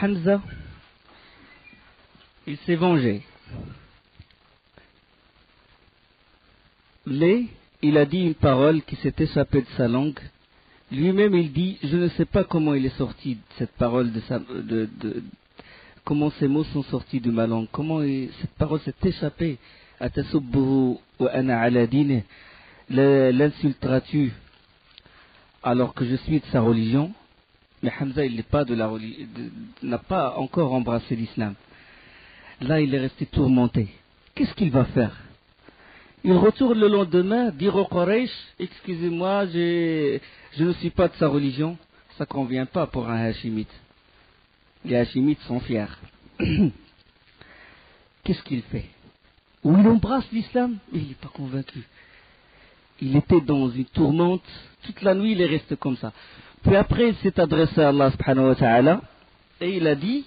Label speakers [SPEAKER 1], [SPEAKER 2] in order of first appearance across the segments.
[SPEAKER 1] Hamza, il s'est vengé. Mais il a dit une parole qui s'est échappée de sa langue. Lui-même, il dit, je ne sais pas comment il est sorti de cette parole, comment ces mots sont sortis de ma langue, comment cette parole s'est échappée. Atasubbuhu wa ana ala dine, l'insulteras-tu alors que je suis de sa religion? Mais Hamza, il n'est pas de la religion, n'a pas encore embrassé l'islam. Là, il est resté tourmenté. Qu'est-ce qu'il va faire? Il retourne le lendemain, dire au Quraysh, excusez-moi, je ne suis pas de sa religion. Ça ne convient pas pour un Hachimite. Les Hachimites sont fiers. Qu'est-ce qu'il fait? Ou il embrasse l'islam, mais il n'est pas convaincu. Il était dans une tourmente, toute la nuit il est resté comme ça. Puis après il s'est adressé à Allah subhanahu wa ta'ala, et il a dit,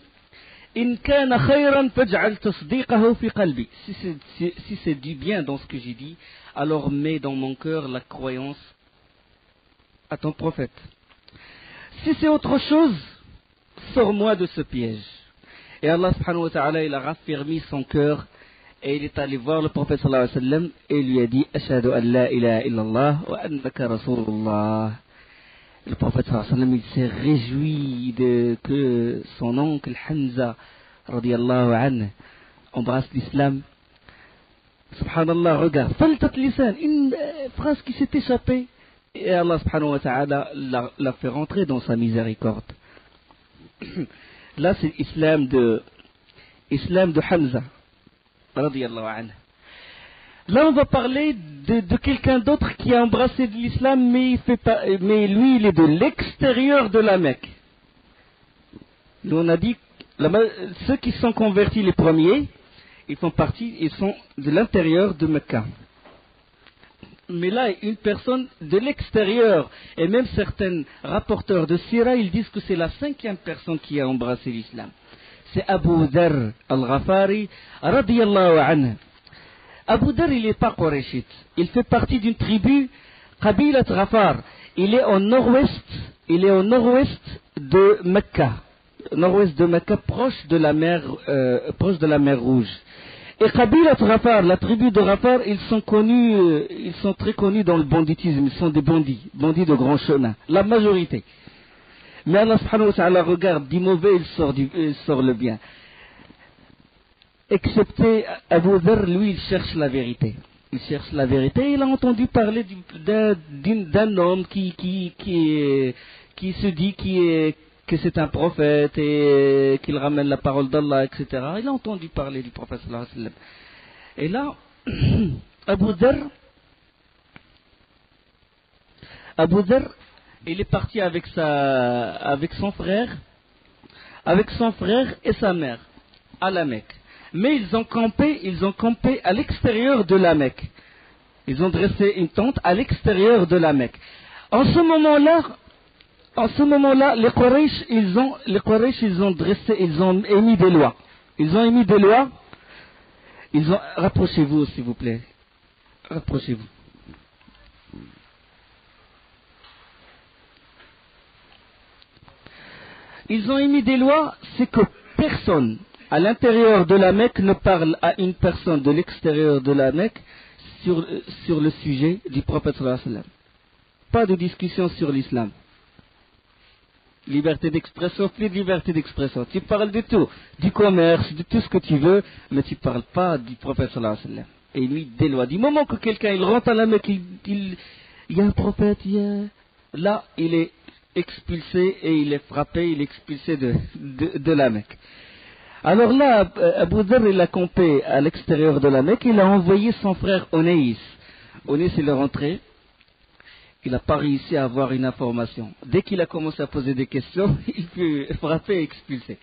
[SPEAKER 1] In kana khayran faj'al tasdiqahu fi qalbi. Si c'est du bien dans ce que j'ai dit, alors mets dans mon cœur la croyance à ton prophète. Si c'est autre chose, sors-moi de ce piège. Et Allah subhanahu wa ta'ala, il a raffermi son cœur, et il est allé voir le prophète sallallahu alayhi wa sallam, et il lui a dit, Ashhadu an la ilaha illallah wa annaka rasulullah. Le prophète sallallahu alayhi wa sallam, il s'est réjoui que son oncle Hamza, radiyallahu anhu, embrasse l'islam. Subhanallah, regarde, faltat lisan, une phrase qui s'est échappée, et Allah subhanahu wa ta'ala l'a fait rentrer dans sa miséricorde. Là, c'est l'islam de Hamza, radiyallahu anhu. Là, on va parler de quelqu'un d'autre qui a embrassé de l'islam, mais lui, il est de l'extérieur de la Mecque. Nous, on a dit, ceux qui sont convertis les premiers, ils sont de l'intérieur de Mecca. Mais là, une personne de l'extérieur, et même certains rapporteurs de Sira, ils disent que c'est la 5e personne qui a embrassé l'islam. C'est Abu Dharr al-Ghafari, radiyallahu anhu. Abu Dharr, il n'est pas Qurayshite. Il fait partie d'une tribu, Qabilat Ghafar. Il est au nord-ouest de Mecca. Nord-ouest de Mecca, proche de la mer Rouge. Et Qabilat Ghafar, la tribu de Ghafar, ils sont très connus dans le banditisme. Ils sont des bandits de grand chemin. La majorité. Mais Allah subhanahu wa ta'ala regarde du mauvais, il sort le bien. Excepté Abu Dharr, lui, il cherche la vérité. Il a entendu parler d'un homme qui se dit que c'est un prophète et qu'il ramène la parole d'Allah, etc. Il a entendu parler du prophète sallallahu alayhi wa sallam. Et là, Abu Dharr, il est parti avec son frère et sa mère à la Mecque. Mais ils ont campé à l'extérieur de la Mecque. Ils ont dressé une tente à l'extérieur de la Mecque. En ce moment-là, les Quraysh, ils ont émis des lois. Rapprochez-vous, s'il vous plaît. Rapprochez-vous. Ils ont émis des lois, c'est que personne à l'intérieur de la Mecque ne parle à une personne de l'extérieur de la Mecque sur le sujet du prophète sallallahu alayhi wa sallam. Pas de discussion sur l'islam. Liberté d'expression, plus de liberté d'expression. Tu parles de tout, du commerce, de tout ce que tu veux, mais tu ne parles pas du prophète sallallahu alayhi wa sallam. Et lui, des lois. Du moment que quelqu'un il rentre à la Mecque, il y a un prophète, là, il est expulsé et il est frappé, il est expulsé de la Mecque. Alors là, Abu Dharr, il a campé à l'extérieur de la Mecque, il a envoyé son frère Onaïs. Onaïs, il est rentré, il n'a pas réussi à avoir une information. Dès qu'il a commencé à poser des questions, il fut frappé et expulsé.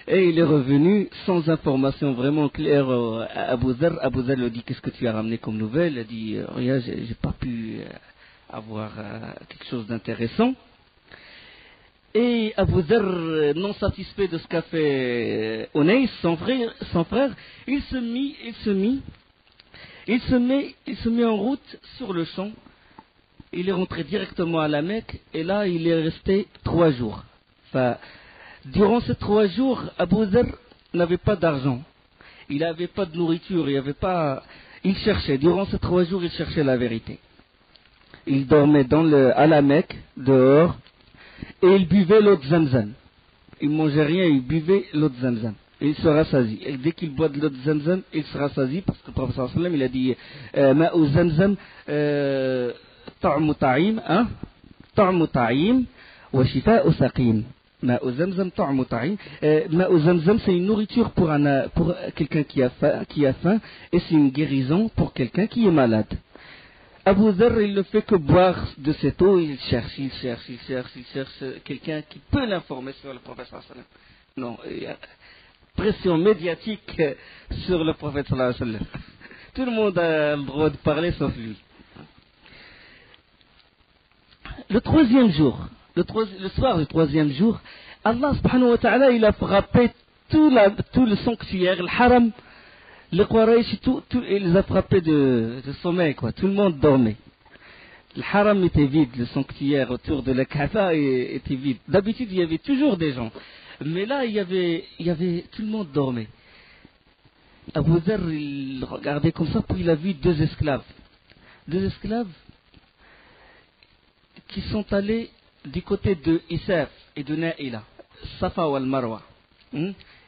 [SPEAKER 1] Et il est revenu sans information vraiment claire à Abu Dharr. Abu Dharr lui dit, qu'est-ce que tu as ramené comme nouvelle? Il a dit, rien, j'ai pas pu avoir quelque chose d'intéressant. Et Abu Dharr, non satisfait de ce qu'a fait Onaïs, son frère, il se met en route sur le champ. Il est rentré directement à la Mecque et là il est resté 3 jours. Enfin, Durant ces 3 jours, Abu Dharr n'avait pas d'argent. Il n'avait pas de nourriture, il cherchait. Durant ces 3 jours, il cherchait la vérité. Il dormait à la Mecque, dehors, et il buvait l'eau de Zamzam. Il ne mangeait rien, il buvait l'eau de Zamzam. Et il se rassasie. Et dès qu'il boit de l'eau de Zamzam, il se rassasie, parce que le prophète sallallahu alayhi wa sallam, il a dit Ma'u Zamzam ta'mu ta'im, ta'mu ta'im, wa shifa'u saqim. Ma'u Zamzam ta'mu ta'im. Ma'u Zamzam, c'est une nourriture pour quelqu'un qui a faim, et c'est une guérison pour quelqu'un qui est malade. Abu Dharr, il ne fait que boire de cette eau, il cherche quelqu'un qui peut l'informer sur le prophète sallallahu alayhi wa sallam. Non, il y a pression médiatique sur le prophète sallallahu alayhi wa sallam. Tout le monde a le droit de parler sauf lui. Le 3e jour, le soir du 3e jour, Allah subhanahu wa ta'ala, il a frappé tout le sanctuaire, le haram, le Quraysh, il les a frappés de sommeil, quoi. Tout le monde dormait. Le haram était vide, le sanctuaire autour de la Kaaba était vide. D'habitude, il y avait toujours des gens. Mais là, il y avait tout le monde dormait. Abu Dharr, il regardait comme ça, puis il a vu 2 esclaves. 2 esclaves qui sont allés du côté de Isaf et de Naïla, Safa ou Al-Marwa.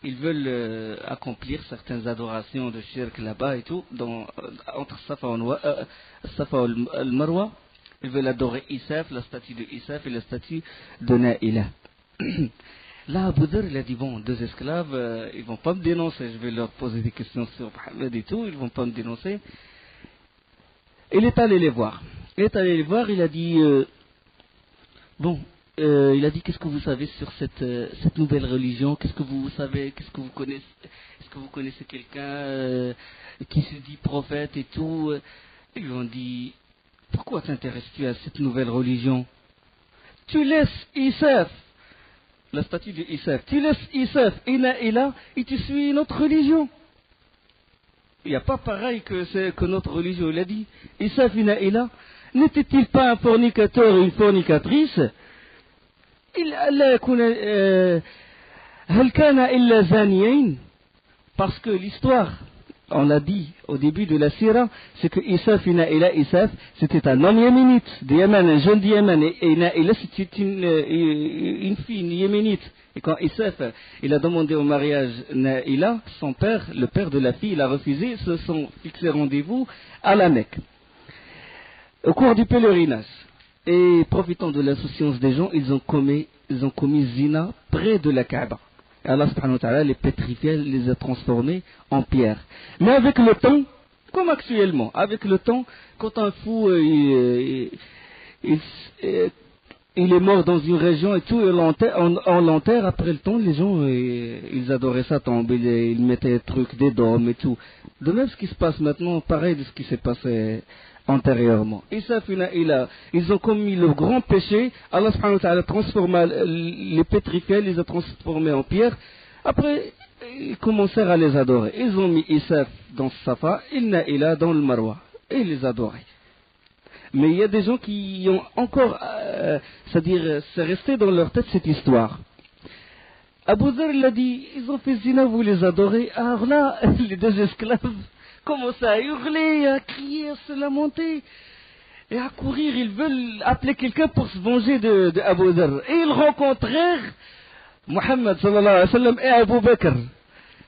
[SPEAKER 1] Ils veulent accomplir certaines adorations de shirk là-bas et tout, entre Safa et Al-Marwa. Ils veulent adorer Isaf, la statue de Isaf et la statue de Naïla. Là, Abu Dharr, il a dit, bon, 2 esclaves, ils vont pas me dénoncer, je vais leur poser des questions sur Mohammed et tout, ils vont pas me dénoncer. Il est allé les voir. Il a dit, il a dit, qu'est-ce que vous savez sur cette nouvelle religion? Qu'est-ce que vous savez? Qu'est-ce que vous connaissez? Est-ce que vous connaissez quelqu'un qui se dit prophète et tout? Ils lui ont dit, pourquoi t'intéresses-tu à cette nouvelle religion? Tu laisses Isaf, la statue de Isaf, tu laisses Isaf et Naïla et tu suis notre religion. Il n'y a pas pareil que notre religion. Il a dit, Isaf et Naïla, n'était-il pas un fornicateur ou une fornicatrice? Parce que l'histoire, on l'a dit au début de la Sira, c'est que Isaf et Naïla, Isaf, c'était un homme yéménite, de Yémen, un jeune de Yémen, et Naïla, c'était une fille, une yéménite. Et quand Isaf, il a demandé au mariage Naïla, son père, le père de la fille, il a refusé, ils se sont fixés rendez-vous à la Mecque, au cours du pèlerinage. Et profitant de l'insouciance des gens, ils ont commis zina près de la Kaaba. Et Allah subhanahu wa ta'ala les pétrifiait, les a transformés en pierre. Mais avec le temps, comme actuellement, avec le temps, quand un fou il est mort dans une région et tout, on l'enterre, après le temps, les gens ils adoraient ça tomber, ils mettaient des trucs, des dômes et tout. De même ce qui se passe maintenant, pareil de ce qui s'est passé antérieurement. Ils ont commis le grand péché. Allah subhanahu wa ta'ala transforma les pétrifiés, les a transformés en pierre. Après, ils commencèrent à les adorer. Ils ont mis Isaf dans Safa, Naïla dans le Marwa. Et ils les adoraient. Mais il y a des gens qui ont encore, c'est-à-dire, c'est resté dans leur tête cette histoire. Abu Dharr, il a dit, ils ont fait zina, vous les adorez. Alors là, les 2 esclaves commencent à hurler, à crier, à se lamenter et à courir. Ils veulent appeler quelqu'un pour se venger de Abu Dharr. Et ils rencontrèrent Mohammed sallallahu alayhi wa sallam et Abu Bakr.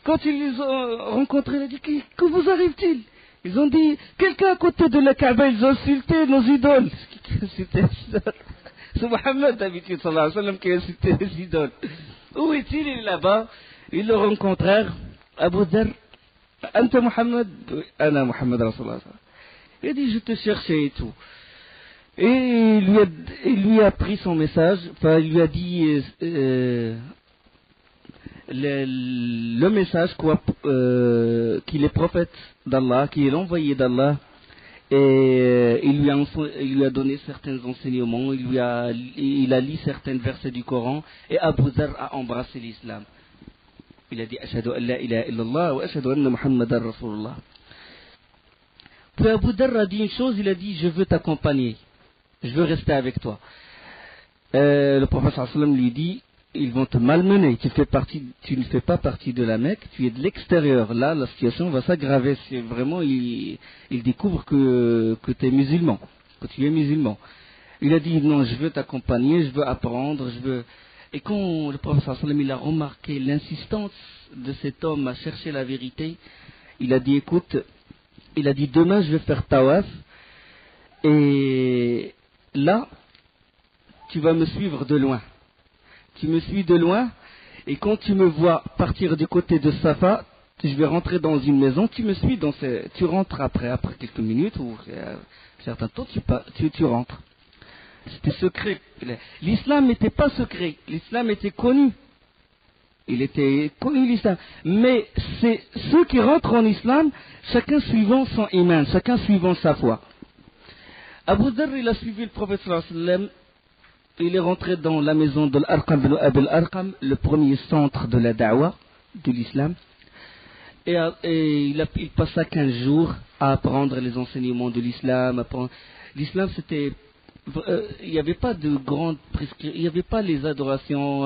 [SPEAKER 1] Quand ils les ont rencontrés, il a dit, que vous arrive-t-il? Ils ont dit, quelqu'un à côté de la Kaaba, ils ont insulté nos idoles. C'est Mohammed d'habitude sallallahu alayhi wa sallam qui a insulté les idoles. Où est-il? Il est là-bas. Ils le rencontrèrent. Abu Dharr, Anta Muhammad, Ana Muhammad Rasulullah. Il a dit, je te cherchais et tout. Et il lui a pris son message, enfin, il lui a dit le message qu'il est prophète d'Allah, qu'il est l'envoyé d'Allah, et il lui a donné certains enseignements, il a lu certains versets du Coran, et Abu Dharr a embrassé l'islam. Il a dit Ashhadu an la ilaha illallah wa ashhadu anna Muhammadan Rasulullah. Puis Abu Dharr a dit une chose, il a dit, je veux t'accompagner, je veux rester avec toi. Le prophète sallallahu alayhi wa sallam lui dit, ils vont te malmener. Tu ne fais pas partie de la Mecque, tu es de l'extérieur. Là, la situation va s'aggraver. C'est vraiment, ils découvrent que tu es musulman, que tu es musulman. Il a dit non, je veux t'accompagner, je veux apprendre, je veux. Et quand le prophète sallallahu alayhi wa sallam, il a remarqué l'insistance de cet homme à chercher la vérité, il a dit écoute, il a dit demain je vais faire tawaf et là tu vas me suivre de loin. Tu me suis de loin et quand tu me vois partir du côté de Safa, je vais rentrer dans une maison, tu me suis tu rentres après quelques minutes ou un certain temps tu rentres. C'était secret. L'islam n'était pas secret, l'islam était connu. Il était connu l'islam. Mais c'est ceux qui rentrent en islam, chacun suivant son iman, chacun suivant sa foi. Abu Dharr, il a suivi le prophète sallallahu alayhi wa sallam. Il est rentré dans la maison de l'Arqam bin Abi al-Arqam, le premier centre de la da'wah de l'islam. Et il passa 15 jours à apprendre les enseignements de l'islam. L'islam, c'était... il n'y avait pas de grandes prescriptions, il n'y avait pas les adorations,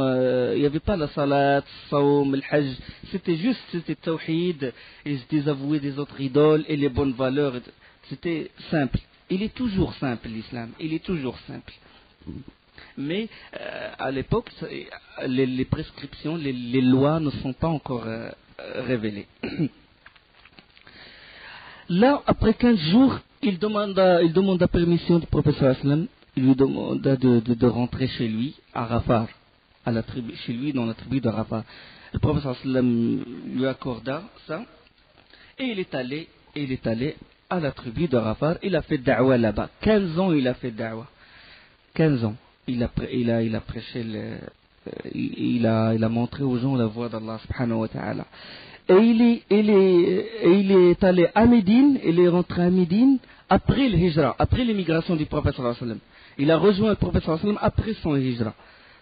[SPEAKER 1] il n'y avait pas la salat, saum, le hajj. C'était tawhid, et se désavouer des autres idoles et les bonnes valeurs. C'était simple. Il est toujours simple, l'islam. Il est toujours simple. Mais à l'époque, les prescriptions, les lois ne sont pas encore révélées. Là, après 15 jours, il demande la permission du prophète sallallahu alayhi wa sallam. Il lui demanda de rentrer chez lui, à Rafah, chez lui dans la tribu de Rafah. Le prophète sallallahu alayhi wa sallam lui accorda ça, et il est allé à la tribu de Rafah. Il a fait da'wah là-bas. 15 ans, il a fait da'wah. 15 ans. Il a prêché, il a montré aux gens la voie d'Allah subhanahu wa ta'ala. Et il est allé à Médine, il est rentré à Médine après le hijra, après l'émigration du prophète sallallahu alayhi wa sallam. Il a rejoint le prophète sallallahu alayhi wa sallam après son hijra,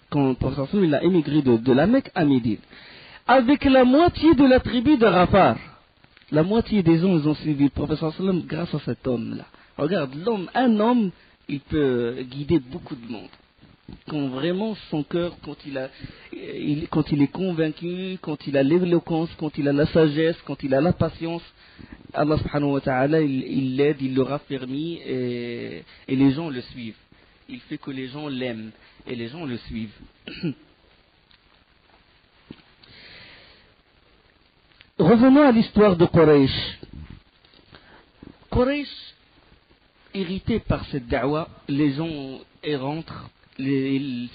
[SPEAKER 1] quand le prophète sallallahu alayhi wa sallam, il a émigré de la Mecque à Médine. Avec la moitié de la tribu de Rafah, la moitié des gens, ils ont suivi le prophète sallallahu alayhi wa sallam grâce à cet homme-là. Regarde, un homme, il peut guider beaucoup de monde. Quand vraiment son cœur, quand il est convaincu, quand il a l'éloquence, quand il a la sagesse, quand il a la patience, Allah subhanahu wa ta'ala, il l'aide, il le raffermit et les gens le suivent. Il fait que les gens l'aiment et les gens le suivent. Revenons à l'histoire de Quraysh. Quraysh, irrité par cette da'wah, les gens rentrent.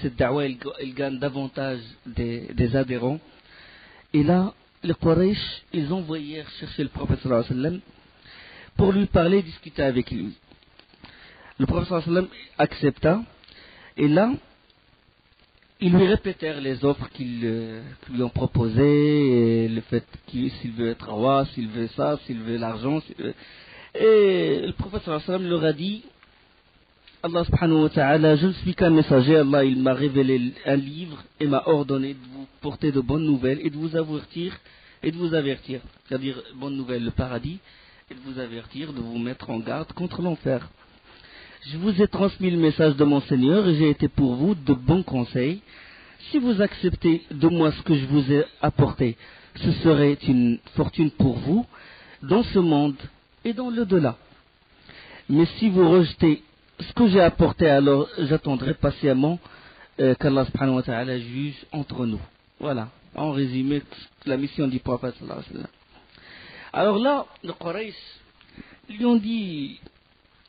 [SPEAKER 1] Cette da'wah, elle gagne davantage des adhérents. Et là, les Quraysh, ils envoyèrent chercher le prophète sallallahu alayhi wa sallam pour lui parler, discuter avec lui. Le prophète sallallahu alayhi wa sallam accepta. Et là, ils lui répétèrent les offres qu'ils lui ont proposées, et le fait s'il veut être roi, s'il veut ça, s'il veut l'argent. Et le prophète sallallahu alayhi wa sallam leur a dit: Allah subhanahu wa ta'ala, je ne suis qu'un messager, Allah il m'a révélé un livre et m'a ordonné de vous porter de bonnes nouvelles et de vous avertir, c'est-à-dire bonnes nouvelles, le paradis, et de vous avertir, de vous mettre en garde contre l'enfer. Je vous ai transmis le message de mon Seigneur et j'ai été pour vous de bons conseils. Si vous acceptez de moi ce que je vous ai apporté, ce serait une fortune pour vous dans ce monde et dans l'au-delà. Mais si vous rejetez ce que j'ai apporté, alors j'attendrai patiemment qu'Allah subhanahu wa ta'ala juge entre nous. Voilà, en résumé, la mission du prophète sallallahu alayhi wa sallam. Alors là, les Quraysh lui ont dit: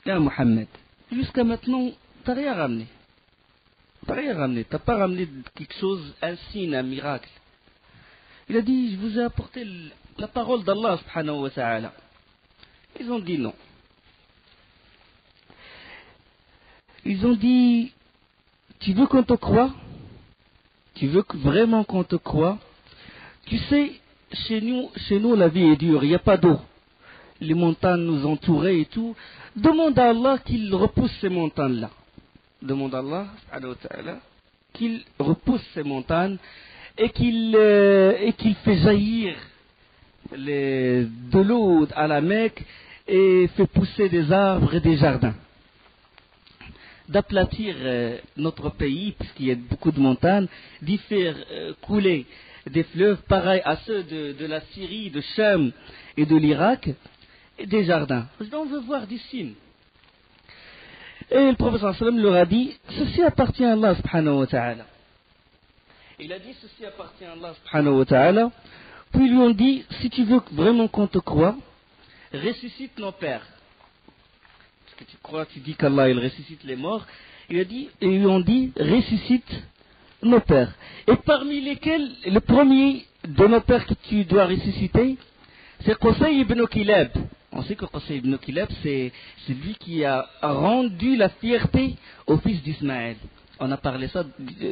[SPEAKER 1] Ya Muhammad, jusqu'à maintenant, t'as rien ramené. T'as pas ramené quelque chose, un signe, un miracle. Il a dit: je vous ai apporté la parole d'Allah subhanahu wa ta'ala. Ils ont dit non. Ils ont dit: tu veux qu'on te croie? Tu veux vraiment qu'on te croie? Tu sais, chez nous la vie est dure, il n'y a pas d'eau. Les montagnes nous entouraient et tout. Demande à Allah qu'il repousse ces montagnes-là. Demande à Allah qu'il repousse ces montagnes et qu'il fait jaillir de l'eau à la Mecque et fait pousser des arbres et des jardins. d'aplatir notre pays, puisqu'il y a beaucoup de montagnes, d'y faire couler des fleuves pareils à ceux de la Syrie, de Cham et de l'Irak, et des jardins. On veut voir des signes. Et le prophète sallallahu alayhi wa sallam leur a dit, ceci appartient à Allah subhanahu wa ta'ala. Il a dit, ceci appartient à Allah subhanahu wa ta'ala. Puis ils lui ont dit, si tu veux vraiment qu'on te croie, ressuscite nos pères. Parce que tu crois, tu dis qu'Allah il ressuscite les morts. Ils lui ont dit, ressuscite nos pères. Et parmi lesquels, le premier de nos pères que tu dois ressusciter, c'est Qusay ibn Kilab. On sait que Qusay ibn Kilab, c'est lui qui a rendu la fierté au fils d'Ismaël. On a parlé ça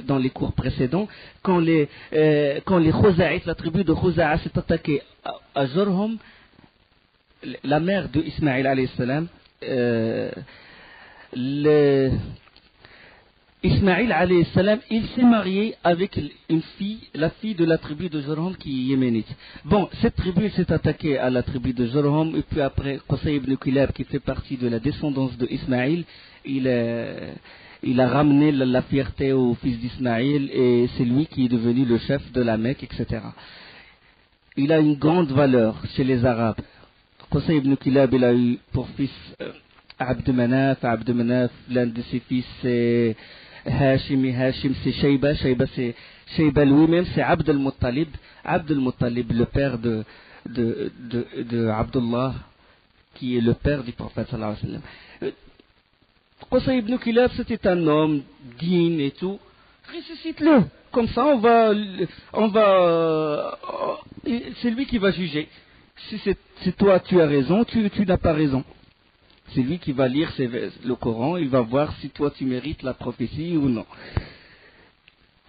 [SPEAKER 1] dans les cours précédents. Quand les Khuzaïtes, la tribu de Khuza'a s'est attaquée à Jurhum, la mère de Ismaël alayhi salam, Ismaël alayhi salam, il s'est marié avec une fille, la fille de la tribu de Jurhum qui est yéménite. Bon, cette tribu s'est attaquée à la tribu de Jurhum, et puis après, Qusay ibn Kilab, qui fait partie de la descendance de Ismaël, il a ramené la fierté au fils d'Ismaël, et c'est lui qui est devenu le chef de la Mecque, etc. Il a une grande valeur chez les Arabes. Qusay ibn Kilab, il a eu pour fils Abd Manaf, l'un de ses fils c'est Hashim, et Hashim c'est Shayba, c'est Shayba lui-même, c'est Abd al-Muttalib, le père de Abdullah, qui est le père du prophète sallallahu alayhi wa sallam. Qusay ibn Kilab, c'était un homme digne et tout. Ressuscite-le. Comme ça, c'est lui qui va juger. Si c'est toi, tu as raison, tu n'as pas raison. C'est lui qui va lire le Coran, il va voir si toi tu mérites la prophétie ou non.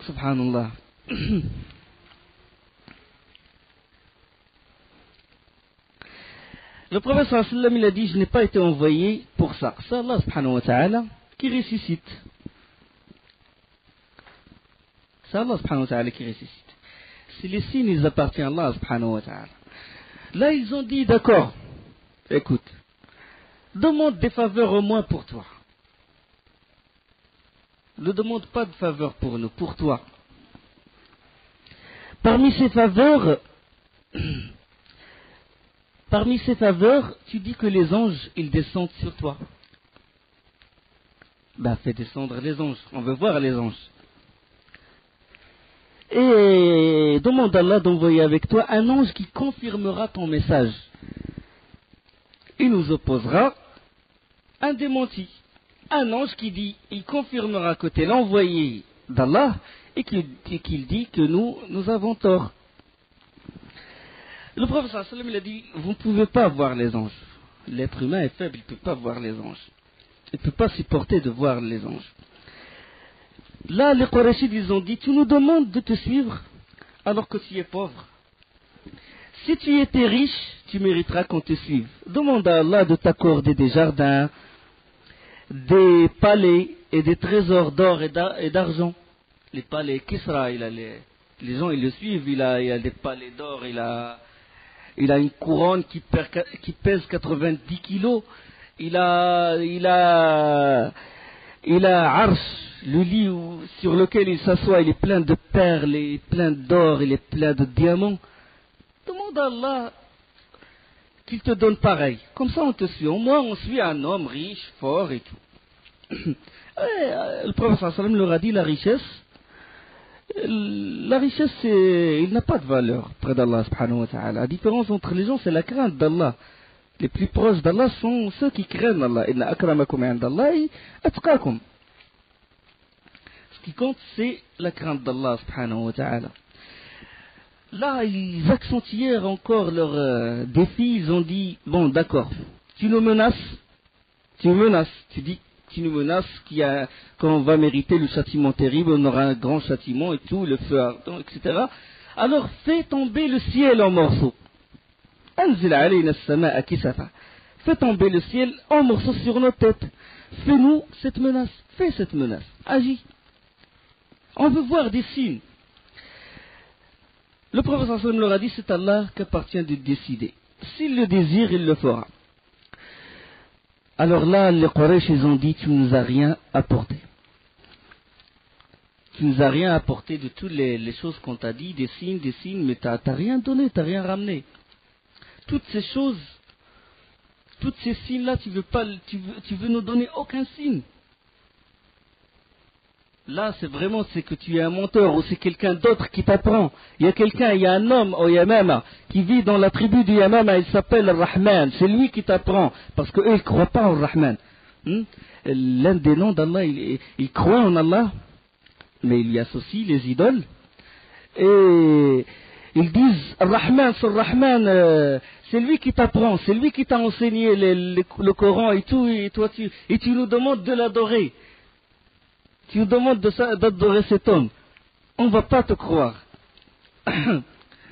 [SPEAKER 1] Subhanallah. Le prophète sallallahu alayhi wa sallam, il a dit, je n'ai pas été envoyé pour ça. C'est Allah subhanahu wa ta'ala qui ressuscite. C'est Allah subhanahu wa ta'ala qui ressuscite. Si les signes, ils appartiennent à Allah subhanahu wa ta'ala. Là, ils ont dit, d'accord, écoute, demande des faveurs au moins pour toi. Ne demande pas de faveurs pour nous, pour toi. Parmi ces faveurs, tu dis que les anges, ils descendent sur toi. Ben, fais descendre les anges. On veut voir les anges. Et demande à Allah d'envoyer avec toi un ange qui confirmera ton message. Il nous opposera un démenti. Un ange qui dit, il confirmera que tu es l'envoyé d'Allah et qu'il dit que nous avons tort. Le prophète sallallahu alayhi wa sallam, il a dit, vous ne pouvez pas voir les anges. L'être humain est faible, il ne peut pas voir les anges. Il ne peut pas supporter de voir les anges. Là, les Qurayshides, ils ont dit, tu nous demandes de te suivre alors que tu es pauvre. Si tu étais riche, tu mériteras qu'on te suive. Demande à Allah de t'accorder des jardins, des palais et des trésors d'or et d'argent. Les palais Kisra, les gens ils le suivent, il a des palais d'or, il a une couronne qui pèse 90 kilos, il a Arsh, le lit sur lequel il s'assoit, il est plein de perles, il est plein d'or, il est plein de diamants. Demande à Allah qu'il te donne pareil. Comme ça on te suit. Au moins on suit un homme riche, fort et tout. Le prophète sallallahu alayhi wa sallam leur a dit, la richesse, il n'a pas de valeur près d'Allah subhanahu wa ta'ala. La différence entre les gens, c'est la crainte d'Allah. Les plus proches d'Allah sont ceux qui craignent Allah. Inna akramakum indallahi atqakum. Ce qui compte, c'est la crainte d'Allah subhanahu wa ta'ala. Là, ils accentuèrent encore leur défi. Ils ont dit, bon, d'accord, tu nous menaces, tu dis, tu nous menaces qu'on va mériter le châtiment terrible, on aura un grand châtiment et tout, le feu ardent, etc. Alors fais tomber le ciel en morceaux. Anzil alayna as-samaa kisafa. Fais tomber le ciel en morceaux sur nos têtes. Fais-nous cette menace. Fais cette menace. Agis. On veut voir des signes. Le prophète sallallahu alayhi wa sallam leur a dit, c'est Allah qu'appartient de décider. S'il le désire, il le fera. Alors là, les Quraysh, ils ont dit, tu nous as rien apporté. Tu nous as rien apporté de toutes les choses qu'on t'a dit, des signes, mais t'as rien donné, t'as rien ramené. Toutes ces choses, toutes ces signes-là, tu veux nous donner aucun signe. Là, c'est que tu es un menteur ou c'est quelqu'un d'autre qui t'apprend. Il y a un homme au Yamama qui vit dans la tribu du Yamama, il s'appelle Rahman. C'est lui qui t'apprend parce qu'eux, ils ne croient pas au Rahman. L'un des noms d'Allah, il croit en Allah, mais il y associe les idoles. Et ils disent, Rahman, sur Rahman, c'est lui qui t'apprend, c'est lui qui t'a enseigné le Coran et tout, et tu nous demandes de l'adorer. Tu nous demandes d'adorer cet homme. On ne va pas te croire.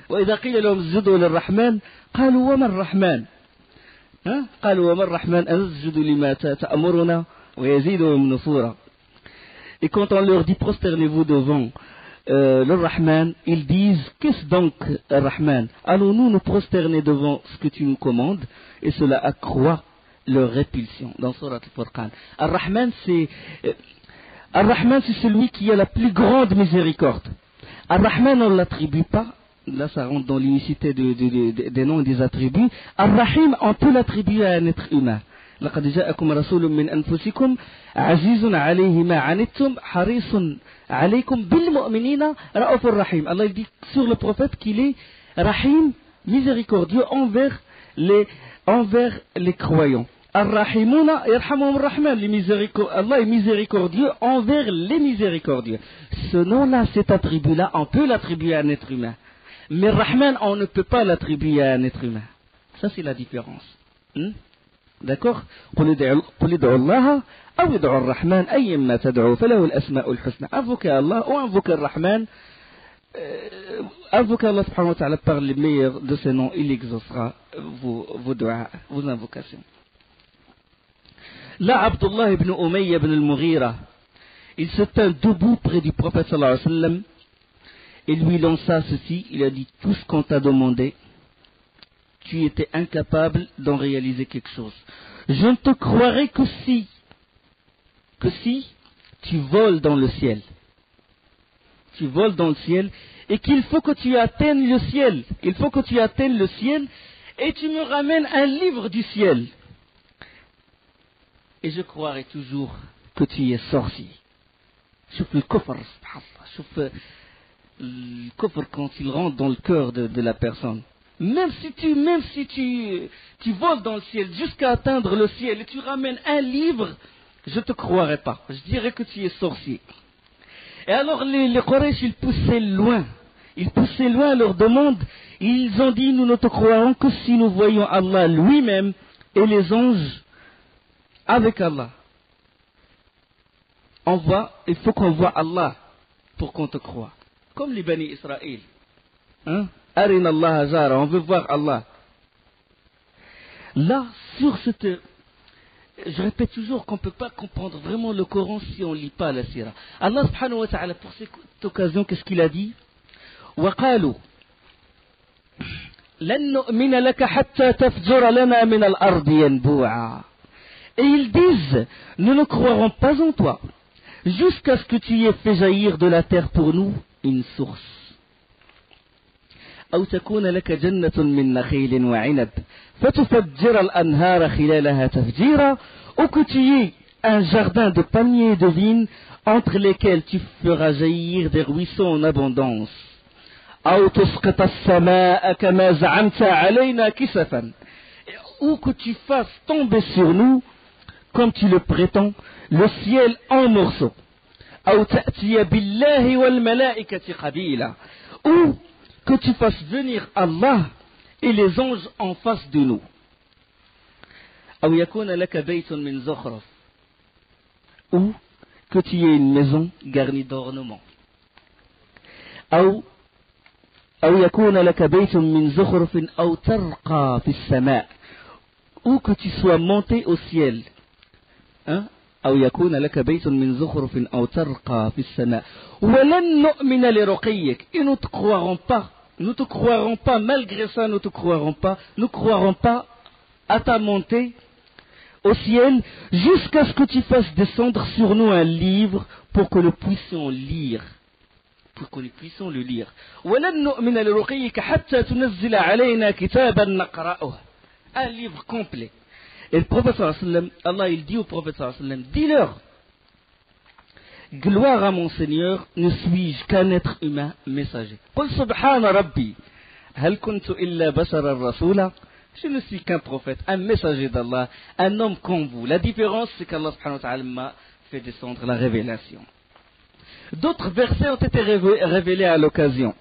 [SPEAKER 1] وإذا قيل لهم اسجدوا للرحمن قالوا وما الرحمن قالوا وما الرحمن أنسجد لما تأمرنا ويزيدهم نفورا. Et quand on leur dit prosternez-vous devant le Rahman, ils disent qu'est-ce donc le Rahman? Allons-nous nous prosterner devant ce que tu nous commandes? Et cela accroît leur répulsion. Dans Surat Al-Furqan, Ar-Rahman c'est celui qui a la plus grande miséricorde. Ar-Rahman, on ne l'attribue pas. Là, ça rentre dans l'unicité des noms et des attributs. Ar-Rahim, on peut l'attribuer à un être humain. لقد جاءكم رسول من أنفسكم عزيز عليه ما عنتم حريص عليكم بالمؤمنين رؤوف رحيم. Allah dit sur le prophète qu'il est Rahim, miséricordieux envers les croyants. Ar-Rahimuna yarhamuhum ar-Rahman. Allah est miséricordieux envers les miséricordieux. Ce nom-là, cet attribut-là, on peut l'attribuer à un être humain. Mais Rahman, on ne peut pas l'attribuer à un être humain. Ça, c'est la différence. D'accord? قل ادعوا الله أو ادعوا الرحمن أيما تدعوا فله الأسماء الحسنى. Invoquez Allah ou invoquez Rahman. Invoquez Allah subhanahu wa ta'ala par les meilleurs de ses noms. Il exaucera vos doigts, vos invocations. Là, Abdullah ibn Umayya ibn al-Mughira, il se tint debout près du prophète sallallahu alayhi wa sallam et lui lança ceci. Il a dit, tout ce qu'on t'a demandé, tu étais incapable d'en réaliser quelque chose. Je ne te croirai que si tu voles dans le ciel. Tu voles dans le ciel et qu'il faut que tu atteignes le ciel. Il faut que tu atteignes le ciel et tu me ramènes un livre du ciel. Et je croirai toujours que tu es sorcier. Chouf le kofr, chouf le kofr quand il rentre dans le cœur de la personne. Même si tu voles dans le ciel jusqu'à atteindre le ciel et tu ramènes un livre, je ne te croirai pas. Je dirais que tu es sorcier. Et alors les Quraysh, ils poussaient loin leur demande. Ils ont dit, nous ne te croirons que si nous voyons Allah lui-même et les anges avec Allah. Il faut qu'on voit Allah pour qu'on te croie. Comme les Bani Israël. Arina Allah Jara, on veut voir Allah. Là, sur cette... Je répète toujours qu'on ne peut pas comprendre vraiment le Coran si on ne lit pas la Sira. Allah subhanahu wa ta'ala, pour cette occasion, qu'est-ce qu'il a dit? وَقَالُوا لَن نُؤْمِنَ لَكَ حَتَّى تَفْجُرَ لَنَا مِنَ الْأَرْضِ يَنْبُوعًا. Et ils disent, nous ne croirons pas en toi, jusqu'à ce que tu aies fait jaillir de la terre pour nous une source. أو تكون لك جنة من نخيل وعنب فتفجر الأنهار خلالها تفجيرا. Ou que tu aies un jardin de palmiers et de vignes entre lesquels tu feras jaillir des ruisseaux en abondance. أو تسقط السماء كما زعمت علينا كسفا. Ou que tu fasses tomber sur nous, comme tu le prétends, le ciel en morceaux. أو تأتي بالله والملائكة قبيلا. Ou que tu fasses venir Allah et les anges en face de nous. أو يكون لك بيت من زخرف. Ou que tu aies une maison garnie d'ornements. أو يكون لك بيت من زخرف أو ترقى في السماء. Ou que tu sois monté au ciel. أو يكون لك بيت من زخرف أو ترقى في السماء ولن نؤمن لرقيك. Et nous te croirons pas, malgré ça nous croirons pas à ta montée au ciel jusqu'à ce que tu fasses descendre sur nous un livre pour que nous puissions lire. Pour que nous puissions le lire. Un livre complet. Et le prophète sallallahu alayhi wa sallam, Allah il dit au prophète sallallahu alayhi wa sallam, dis-leur, gloire à mon Seigneur, ne suis-je qu'un être humain messager. Qul subhana rabbi, hal kuntu illa basharan rasula. Je ne suis qu'un prophète, un messager d'Allah, un homme comme vous. La différence, c'est qu'Allah subhanahu wa ta'ala m'a fait descendre la révélation. D'autres versets ont été révélés à l'occasion.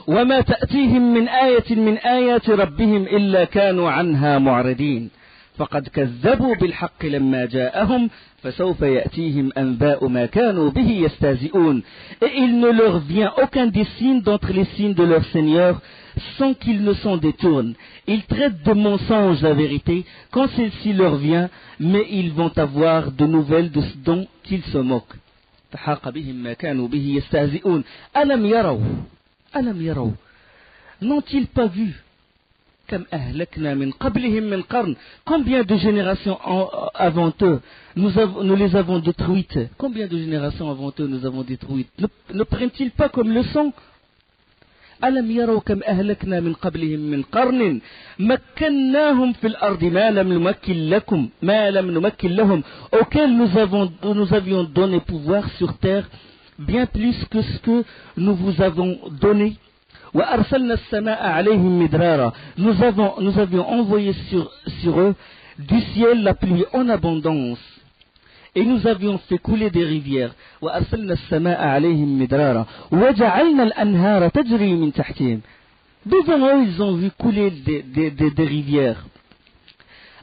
[SPEAKER 1] وَمَا تَأْتِيهِمْ مِنْ آيَةٍ مِنْ آيَاتِ رَبِّهِمْ إِلَّا كَانُوا عَنْهَا مُعْرِضِينَ فَقَدْ كَذَّبُوا بِالْحَقِّ لَمَّا جَاءَهُمْ فَسَوْفَ يَأْتِيهِمْ أَنْبَاءُ مَا كَانُوا بِهِ يَسْتَهْزِئُونَ. Et il ne leur vient aucun des signes d'entre les signes de leur Seigneur sans qu'ils ne s'en détournent. Ils traitent de mensonge la vérité quand celle-ci leur vient, mais ils vont avoir de nouvelles de ce dont ils se moquent. فَحَاقَ بِهِمْ مَا كَانُوا بِهِ يَسْتَهْزِئُونَ أَلَمْ يَرَوْا أَلَمْ يَرَوْا. N'ont-ils pas vu كم أهلكنا من قبلهم من قرن. Combien de générations avant eux nous les avons détruites? Combien de générations avant eux nous avons détruites? Ne prennent-ils pas comme leçon? ألم يروا كم أهلكنا من قبلهم من قرن مكناهم في الأرض ما لم نمكن لهم, auxquels nous avions donné pouvoir sur terre bien plus que ce que nous vous avons donné. وأرسلنا السماء عليهم مدرارا. Nous avions envoyé sur eux du ciel la pluie en abondance et nous avions fait couler des rivières. وأرسلنا السماء عليهم مدرارا وجعلنا الأنهار تجري من تحتهم. Devant eux ils ont vu couler des rivières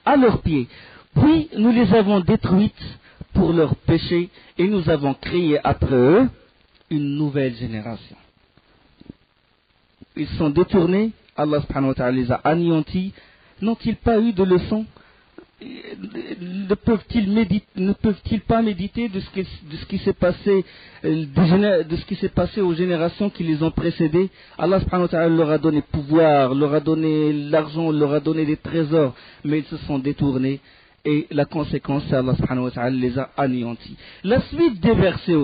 [SPEAKER 1] à leurs pieds. Puis nous les avons détruites pour leurs péchés et nous avons créé après eux une nouvelle génération. Ils sont détournés, Allah subhanahu wa ta'ala les a anéantis. N'ont-ils pas eu de leçons? Ne peuvent-ils pas méditer de ce qui s'est passé, de ce qui s'est passé aux générations qui les ont précédées? Allah subhanahu wa ta'ala leur a donné pouvoir, leur a donné l'argent, leur a donné des trésors, mais ils se sont détournés et la conséquence c'est Allah subhanahu wa ta'ala les a anéantis. La suite des versets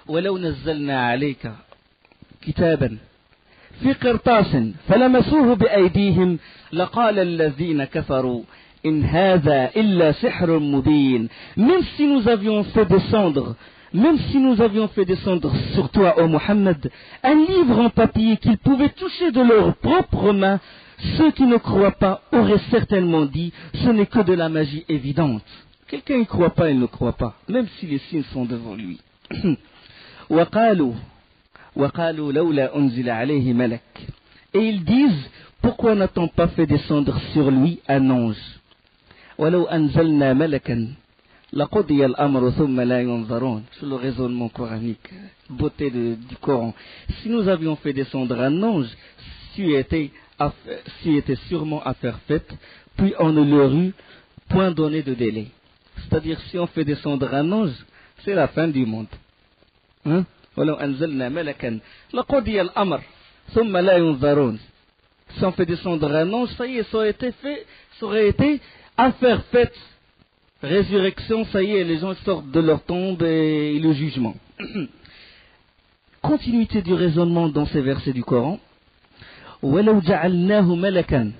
[SPEAKER 1] ولو نزلنا عليك كتابا في قرطاس فلمسوه بأيديهم لقال الذين كفروا إن هذا إلا سحر مبين. Même si nous avions fait descendre sur toi, ô Muhammad, un livre en papier qu'ils pouvaient toucher de leurs propres mains, ceux qui ne croient pas auraient certainement dit ce n'est que de la magie évidente. Quelqu'un ne croit pas, il ne croit pas, même si les signes sont devant lui. وقالوا لولا أنزل عليه ملك. Et ils disent, pourquoi n'a-t-on pas fait descendre sur lui un ange? ولو أنزلنا ملكا لقضي الأمر ثم لا ينظرون. C'est le raisonnement coranique, beauté du Coran. Si nous avions fait descendre un ange, c'eût été sûrement affaire faite, puis on ne leur eût point donné de délai. C'est-à-dire, si on fait descendre un ange, c'est la fin du monde. ولو أنزلنا ملكا لقضي الأمر ثم لا ينظرون. Si on fait descendre un ange, ça y est, ça aurait été affaire faite. Résurrection, ça y est, les gens sortent de leur tombe et le jugement. Continuité du raisonnement dans ces versets du Coran. ولو جعلناه ملكا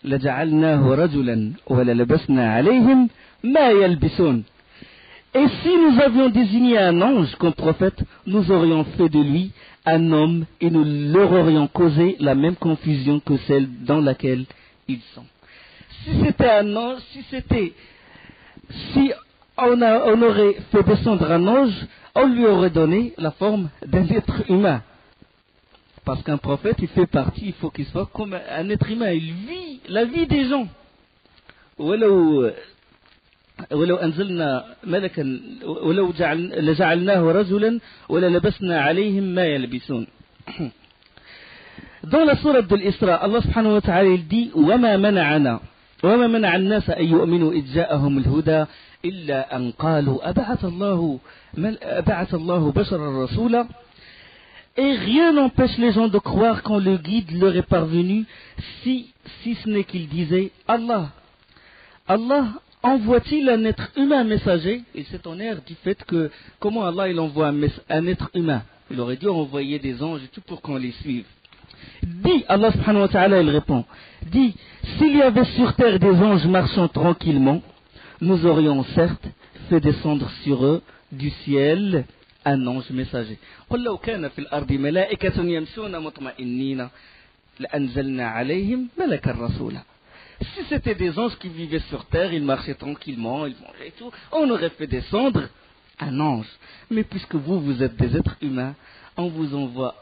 [SPEAKER 1] لجعلناه رجلا وللبسنا عليهم ما يلبسون. Et si nous avions désigné un ange comme prophète, nous aurions fait de lui un homme et nous leur aurions causé la même confusion que celle dans laquelle ils sont. Si c'était un ange, si on aurait fait descendre un ange, on lui aurait donné la forme d'un être humain. Parce qu'un prophète, il fait partie, il faut qu'il soit comme un être humain, il vit la vie des gens. ولو أنزلنا ملكا لجعلناه رجلا وللبسنا عليهم ما يلبسون. Dans la sourate de l'Isra, Allah subhanahu wa ta'ala il dit وما منع الناس أن يؤمنوا إذ جاءهم الهدى إلا أن قالوا أبعث الله بشرا رسولا. Et rien n'empêche les gens de croire quand le guide leur est parvenu, si ce n'est qu'il disait Allah. Allah envoie-t-il un être humain messager? Il s'étonnèrent du fait que, comment Allah il envoie un être humain? Il aurait dû envoyer des anges et tout pour qu'on les suive. Dit, Allah subhanahu wa ta'ala, il répond, dit, s'il y avait sur terre des anges marchant tranquillement, nous aurions certes fait descendre sur eux du ciel un ange messager. قل لو كان في الأرض ملائكة يمشون مطمئنين لأنزلنا عليهم ملكا رسولا. Si c'était des anges qui vivaient sur terre, ils marchaient tranquillement, ils mangeaient et tout, on aurait fait descendre un ange. Mais puisque vous êtes des êtres humains, on vous envoie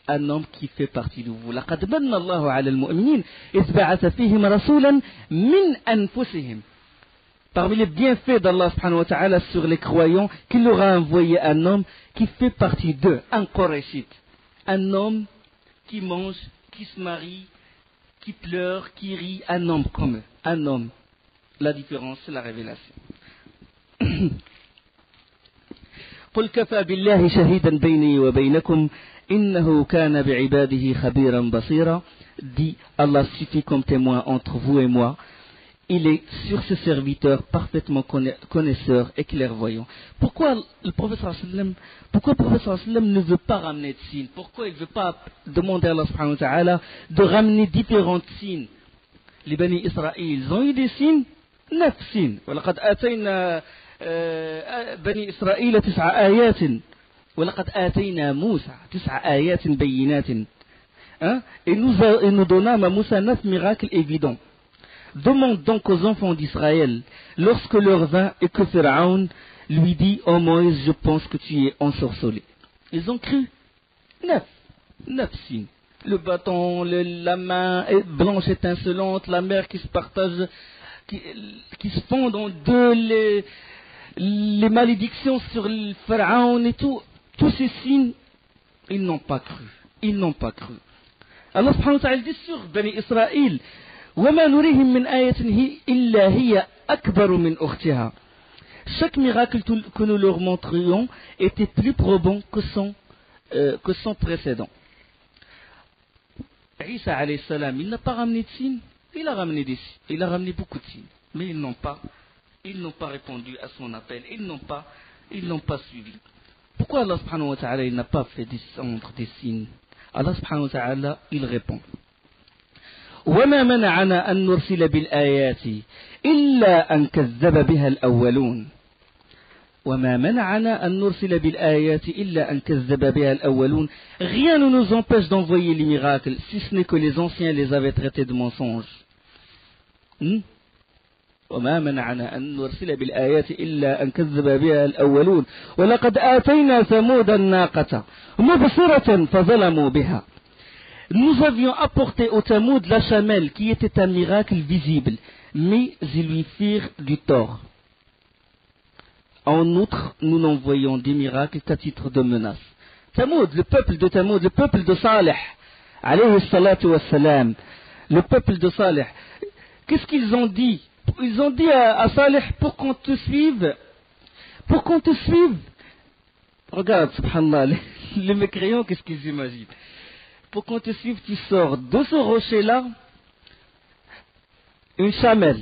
[SPEAKER 1] un homme qui fait partie de vous. لقد من الله على المؤمنين إذ بعث فيهم رسولا من أنفسهم. Parmi les bienfaits d'Allah subhanahu wa ta'ala sur les croyants, qu'il leur a envoyé un homme qui fait partie d'eux, un Qurayshite, un homme qui mange, qui se marie, qui pleure, qui rit, un homme comme eux, un homme. La différence, c'est la révélation. قل كفى بالله شهيدا بيني وبينكم إنه كان بعباده خبيرا بصيرا. Dit Allah suffit comme témoin entre vous et moi. Il est sur ses serviteurs parfaitement connaisseur et clairvoyant. Pourquoi le prophète sallam ne veut pas ramener de signes? Pourquoi il ne veut pas demander à Allah subhanahu wa ta'ala de ramener différents signes? Les Bani Israël, ils ont eu des signes, 9 signes. وَلَقَدْ آتَيْنَا بني إسرائيل 9 آيات وَلَقَدْ آتَيْنَا موسى 9 آيات بينات. Et nous donnâmes à Moussa 9 miracles évidents. Demande donc aux enfants d'Israël, lorsque leur vint et que Pharaon lui dit, ô Moïse, je pense que tu es ensorcelé. Ils ont cru. 9 signes. Le bâton, la main blanche étincelante, la mer qui se partage, qui se fondent en deux, les malédictions sur le Pharaon et tout. Tous ces signes, ils n'ont pas cru. Allah subhanahu wa ta'ala dit sur Bani Israël, وَمَا نُرِيهِمْ مِنْ آيَةٍ إِلَّا هِيَ أَكْبَرُ مِنْ أُخْتِهَا. Chaque miracle que nous leur montrions était plus probant que son précédent. Isa alayhi salam, il n'a pas ramené de signes, il a ramené beaucoup de signes, mais ils n'ont pas répondu à son appel, ils n'ont pas suivi. Pourquoi Allah subhanahu wa ta'ala il n'a pas fait descendre des signes? Allah subhanahu wa ta'ala il répond, وما منعنا أن نرسل بالآيات إلا أن كذب بها الأولون. وما منعنا أن نرسل بالآيات إلا أن كذب بها الأولون. Rien ne nous empêche d'envoyer les miracles, si ce n'est que les anciens les avaient traités de mensonges. وما منعنا أن نرسل بالآيات إلا أن كذب بها الأولون ولقد آتينا ثمود الناقة مبصرة فظلموا بها. Nous avions apporté au Thamoud la chamelle qui était un miracle visible, mais ils lui firent du tort. En outre, nous n'envoyons des miracles qu'à titre de menace. Thamoud, le peuple de Salih, alayhi salatu wassalam, le peuple de Salih, qu'est-ce qu'ils ont dit? Ils ont dit à Salih, pour qu'on te suive, regarde, subhanallah, les mécréants, qu'est-ce qu'ils imaginent? Pour qu'on te suive, tu sors de ce rocher-là une chamelle.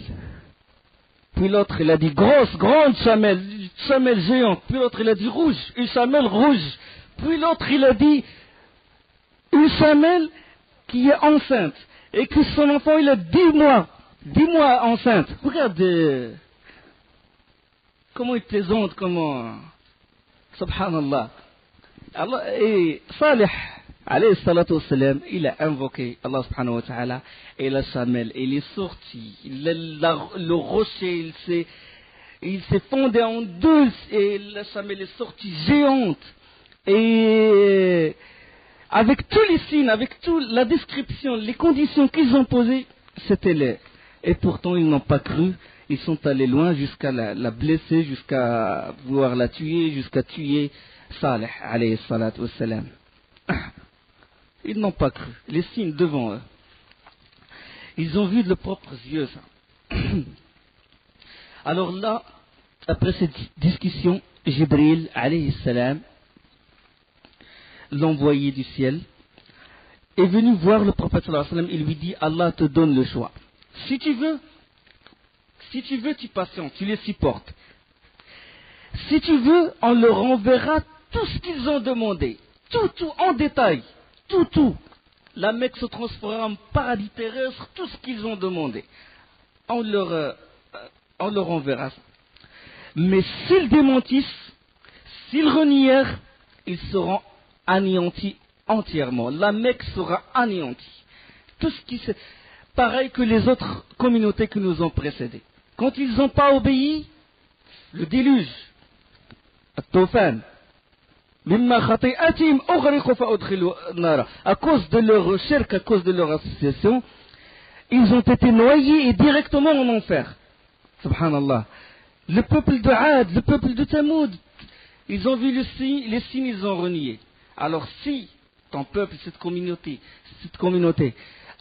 [SPEAKER 1] Puis l'autre, il a dit grande chamelle géante. Puis l'autre, il a dit rouge, une chamelle rouge. Puis l'autre, il a dit une chamelle qui est enceinte. Et que son enfant, il a 10 mois enceinte. Regarde comment il plaisante, subhanallah. Allah, et Salih, alayhi salatu wassalam, il a invoqué Allah subhanahu wa ta'ala, et la chamelle, il est sorti, le rocher, il s'est fondé en deux, et la chamelle est sortie géante, et avec tous les signes, avec toute la description, les conditions qu'ils ont posées, c'était laid. Et pourtant ils n'ont pas cru, ils sont allés loin jusqu'à la blesser, jusqu'à vouloir la tuer, jusqu'à tuer Salih, alayhi salatu wassalam. Ils n'ont pas cru, les signes devant eux. Ils ont vu de leurs propres yeux ça. Alors là, après cette discussion, Jibril, alayhi salam, l'envoyé du ciel, est venu voir le prophète sallallahu alayhi wa sallam et lui dit, Allah te donne le choix. Si tu veux, tu patientes, tu les supportes. Si tu veux, on leur enverra tout ce qu'ils ont demandé. Tout, en détail. Tout. La Mecque se transformera en paradis terrestre, tout ce qu'ils ont demandé. On leur enverra ça. Mais s'ils démentissent, s'ils renièrent, ils seront anéantis entièrement. La Mecque sera anéantie. Tout ce qui c'est pareil que les autres communautés qui nous ont précédés. Quand ils n'ont pas obéi, le déluge, At-Tufan, à cause de leur shirk, à cause de leur association, ils ont été noyés et directement en enfer. Subhanallah. Le peuple de Ad, le peuple de Thamoud, ils ont vu les signes, ils ont renié. Alors si ton peuple, cette communauté,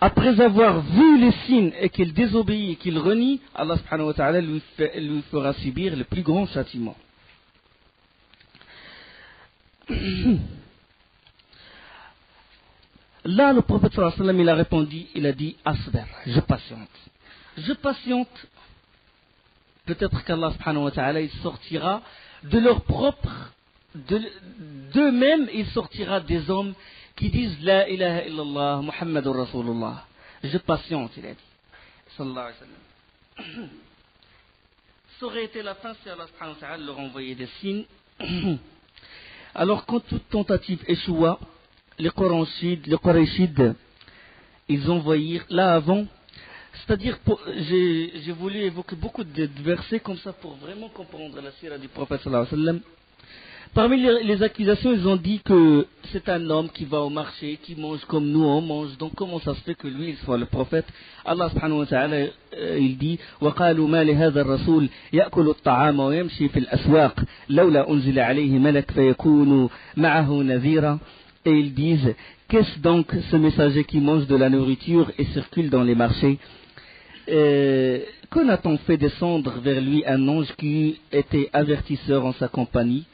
[SPEAKER 1] après avoir vu les signes et qu'il désobéit et qu'il renie, Allah subhanahu wa ta'ala lui fera subir le plus grand châtiment. Là, le prophète sallallahu alayhi wa sallam, il a répondu, il a dit, asbir, je patiente. Peut-être qu'Allah subhanahu wa ta'ala, il sortira de leur propre, d'eux-mêmes, il sortira des hommes qui disent La ilaha illallah, Muhammadur Rasulullah. Je patiente, il a dit. Sallallahu alayhi wa sallam. Ça aurait été la fin si Allah subhanahu wa ta'ala leur envoyait des signes. Alors, quand toute tentative échoua, les Qurayshides, ils envoyirent là avant. C'est-à-dire, j'ai voulu évoquer beaucoup de versets comme ça pour vraiment comprendre la sira du prophète sallallahu alayhi wa sallam. Parmi les accusations, ils ont dit que c'est un homme qui va au marché, qui mange comme nous on mange. Donc comment ça se fait que lui, il soit le prophète? Allah subhanahu wa ta'ala, il dit وَقَالُوا مَا لِهَذَا الرَّسُولِ يَأْكُلُ الطَّعَامَ وَيَمْشِي فِي الْأَسْوَاقِ لَوْلَا أُنزِلَ عَلَيْهِ مَلَكٌ فَيَكُونُ مَعَهُ نَذِيرًا. Et ils disent, qu'est-ce donc ce messager qui mange de la nourriture et circule dans les marchés? Que n'a-t-on fait descendre vers lui un ange qui était avertisseur en sa compagnie?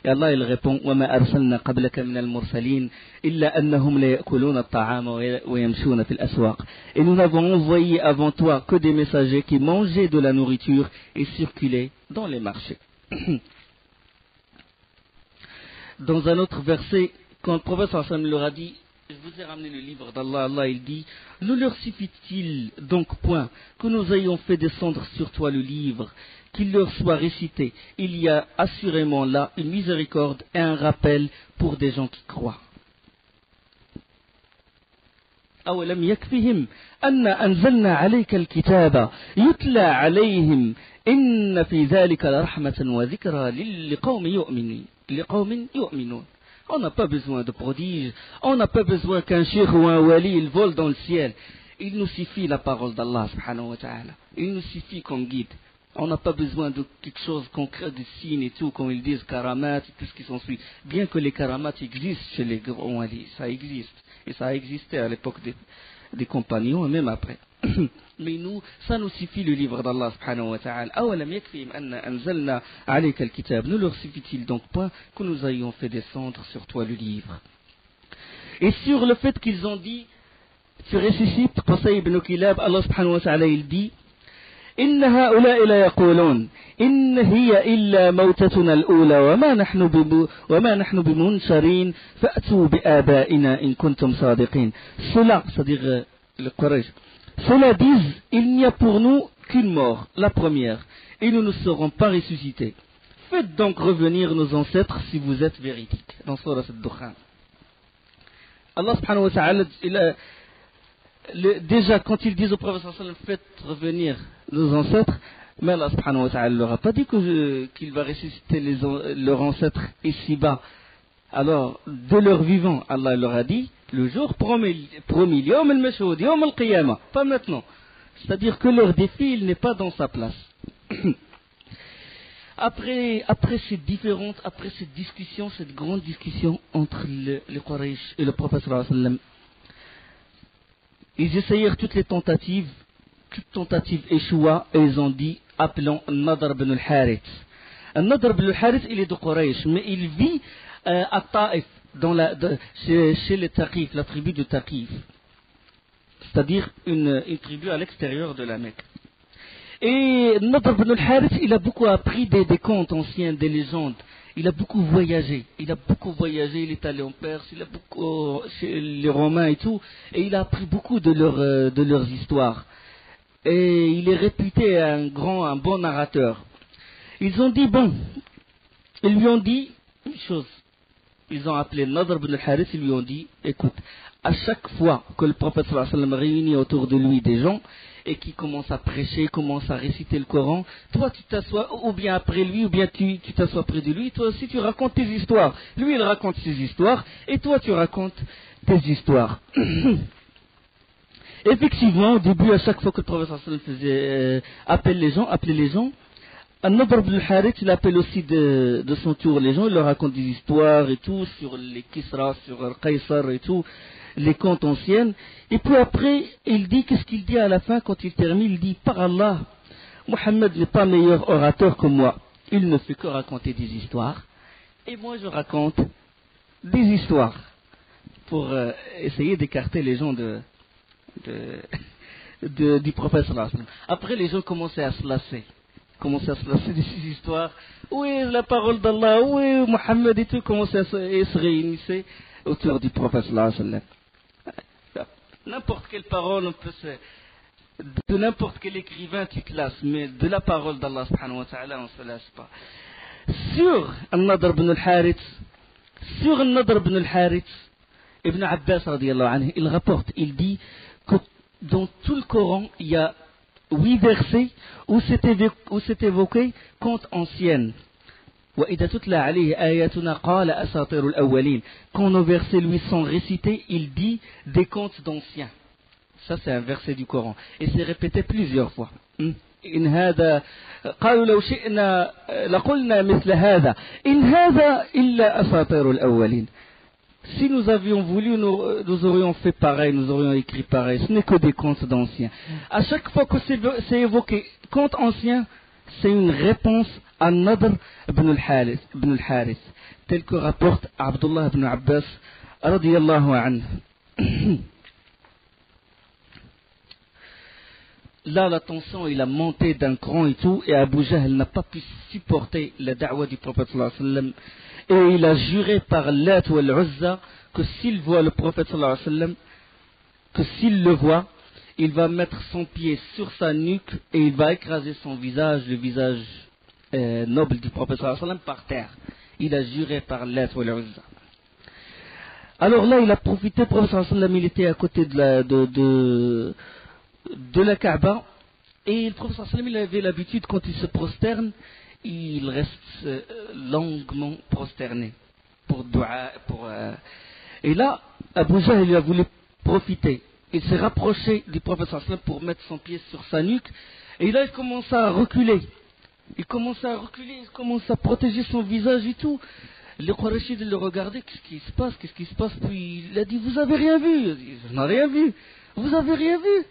[SPEAKER 1] Et Allah il répond وَمَا أَرْسَلْنَا قَبْلَكَ مِنَ الْمُرْسَلِينَ إِلَّا أَنَّهُمْ لَيَأْكُلُونَ الطَّعَامَ وَيَمْشُونَ فِي الْأَسْوَاقِ. Et nous n'avons envoyé avant toi que des messagers qui mangeaient de la nourriture et circulaient dans les marchés. Dans un autre verset, quand le prophète sallallahu alayhi wa sallam leur a dit, je vous ai ramené le livre d'Allah, Allah il dit, ne leur suffit-il donc point que nous ayons fait descendre sur toi le livre, qu'il leur soit récité? Il y a assurément là une miséricorde et un rappel pour des gens qui croient. أولم يكفهم أن أنزلنا عليك الكتاب يتلى عليهم إن في ذلك لرحمة وذكرى لقوم يؤمنون. On n'a pas besoin de prodiges, on n'a pas besoin qu'un cheikh ou un wali il vole dans le ciel. Il nous suffit la parole d'Allah subhanahu wa ta'ala. Il nous suffit comme guide. On n'a pas besoin de quelque chose concret, de signes et tout, comme ils disent karamat et tout ce qui s'ensuit. Bien que les karamats existent chez les grands walis, ça existe. Et ça a existé à l'époque des compagnons et même après. Mais nous, ça nous suffit le livre d'Allah subhanahu wa ta'ala. أَوَلَمْ يَكْفِهِمْ أَنَّ أَنزَلْنَا عَلَيْكَ الْكِتَابَ. Ne leur suffit-il donc pas que nous ayons fait descendre sur toi le livre? Et sur le fait qu'ils ont dit, tu ressuscites, Qusay ibn Kilab, Allah subhanahu wa ta'ala il dit, إن هؤلاء لا يقولون إن هي إلا موتتنا الأولى وما نحن بمنشرين فأتوا بآبائنا إن كنتم صادقين. Cela, c'est-à-dire le Quraysh, cela disent, il n'y a pour nous qu'une mort, la première, et nous ne serons pas ressuscités. Faites donc revenir nos ancêtres si vous êtes véridiques. Dans Surah Ad-Dukhan. Allah subhanahu wa ta'ala, déjà quand ils disent au prophète sallallahu alayhi wa sallam, faites revenir nos ancêtres, mais Allah subhanahu wa ta'ala leur a pas dit qu'il va ressusciter leurs ancêtres ici-bas. Alors, de leur vivant, Allah leur a dit, le jour promis, yawm al-mashhud, yawm al-qiyamah, pas maintenant. C'est-à-dire que leur défi, il n'est pas dans sa place. Après cette discussion, cette grande discussion entre les Quraysh et le prophète sallallahu alayhi wa sallam, ils essayèrent toutes tentatives échoua, et ils ont dit, appelons Nadr ibn al-Harith. Nadr ibn al-Harith, il est de Quraysh, mais il vit à Taïf, chez les Taqif, la tribu de Taqif, c'est-à-dire une tribu à l'extérieur de la Mecque. Et Nadr ibn al-Harith, il a beaucoup appris des contes anciens, des légendes. Il a beaucoup voyagé. Il est allé en Perse, il a beaucoup chez les Romains et tout, et il a appris beaucoup de leurs histoires. Et il est réputé un bon narrateur. Ils lui ont dit une chose. Ils ont appelé Nadr ibn al-Harith, ils lui ont dit, écoute, à chaque fois que le prophète sallallahu alayhi wa sallam réunit autour de lui des gens, et qui commence à prêcher, commence à réciter le Coran, toi tu t'assois, ou bien après lui, ou bien tu t'assois près de lui, toi aussi tu racontes tes histoires. Lui il raconte ses histoires, et toi tu racontes tes histoires. Effectivement, au début, à chaque fois que le prophète sallallahu alayhi wa sallam appelait les gens, An-Nadr ibn al-Harith, il appelle aussi de son tour les gens, il leur raconte des histoires et tout, sur les Kisra, sur Al-Qaysar et tout, les contes anciennes. Et puis après, il dit, qu'est-ce qu'il dit à la fin quand il termine? Il dit, par Allah, Mohammed n'est pas meilleur orateur que moi. Il ne fait que raconter des histoires. Et moi, je raconte des histoires pour essayer d'écarter les gens du prophète sallallahu alayhi wa sallam. Après, les gens commençaient à se lasser de ces histoires. Oui, la parole d'Allah, oui, Mohammed et tout, commençaient à se réunir autour du prophète sallallahu alayhi wa sallam. N'importe quelle parole, de n'importe quel écrivain tu te lasses, mais de la parole d'Allah subhanahu wa ta'ala, on ne se lasse pas. Sur An-Nadr ibn al-Harith, Ibn Abbas radiyallahu anhu, il rapporte, il dit que dans tout le Coran, il y a 8 versets où c'est évoqué contes anciennes. وَإِذَا تُتْلَى عَلَيْهِ آيَاتُنَا قَالَ أَسَاطِيرُ الْأَوَّلِينَ. Quand nos versets lui sont récités, il dit des contes d'anciens. Ça c'est un verset du Coran. Et c'est répété plusieurs fois. إن هذا قالوا لو شئنا لقلنا مثل هذا إن هذا إلا أساطير الأولين. Si nous avions voulu, nous aurions fait pareil, nous aurions écrit pareil. Ce n'est que des contes d'anciens. À chaque fois que c'est évoqué contes anciens, c'est une réponse à Nadr ibn al-Harith, tel que rapporte Abdullah ibn Abbas radiyallahu anhu. Là, la tension, il a monté d'un cran et tout, et Abu Jahl n'a pas pu supporter la da'wa du prophète sallallahu alayhi wa sallam. Et il a juré par Lat ou Al-Uzza que s'il voit le prophète sallallahu alayhi wa sallam, que s'il le voit, il va mettre son pied sur sa nuque et il va écraser son visage, le visage noble du prophète sallallahu alayhi wa sallam, par terre. Il a juré par Lat ou Al-Uzza. Alors là, il a profité, le prophète sallallahu alayhi wa sallam, il était à côté de la Kaaba, et le prophète sallallahu alayhi wa sallam, il avait l'habitude, quand il se prosterne, il reste longuement prosterné pour dua, et là, Abu Jahl il a voulu profiter. Il s'est rapproché du prophète sallallahu alayhi wa sallam pour mettre son pied sur sa nuque, et là il commence à reculer. Il commence à protéger son visage et tout. Les Qurayshides le regardaient, qu'est-ce qui se passe? Puis il a dit, vous avez rien vu? Il a dit, je n'ai rien vu. Vous avez rien vu?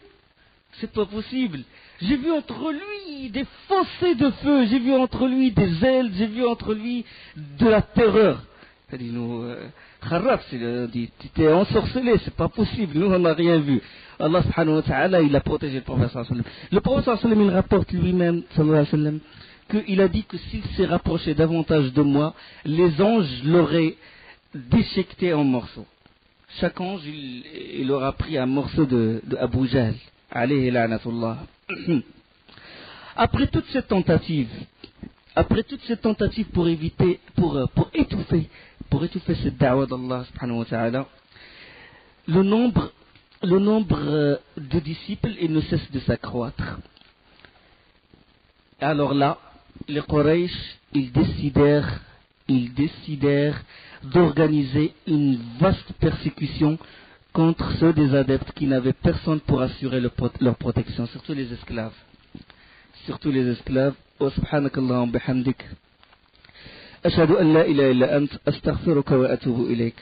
[SPEAKER 1] C'est pas possible. J'ai vu entre lui des fossés de feu, j'ai vu entre lui des ailes, j'ai vu entre lui de la terreur. Il a dit, nous, Kharraf, tu t'es ensorcelé, c'est pas possible, nous on n'a rien vu. Allah subhanahu wa ta'ala, il a protégé le prophète sallallahu alayhi wa sallam. Le prophète sallallahu alayhi wa sallam, il rapporte lui-même, sallallahu alayhi wa sallam, qu'il a dit que s'il s'est rapproché davantage de moi, les anges l'auraient déchiqueté en morceaux. Chaque ange, il aura pris un morceau de Abu Jahl. Alayhi la'natullah. Après toutes ces tentatives pour étouffer cette da'wa d'Allah subhanahu wa ta'ala, le nombre de disciples, il ne cesse de s'accroître. Alors là, les Quraysh, ils décidèrent d'organiser une vaste persécution contre ceux des adeptes qui n'avaient personne pour assurer leur protection, surtout les esclaves. Wa subhanakallahumma bihamdik. Ashhadu an la ilaha illa ant, astaghfiruka wa atubu ilayk.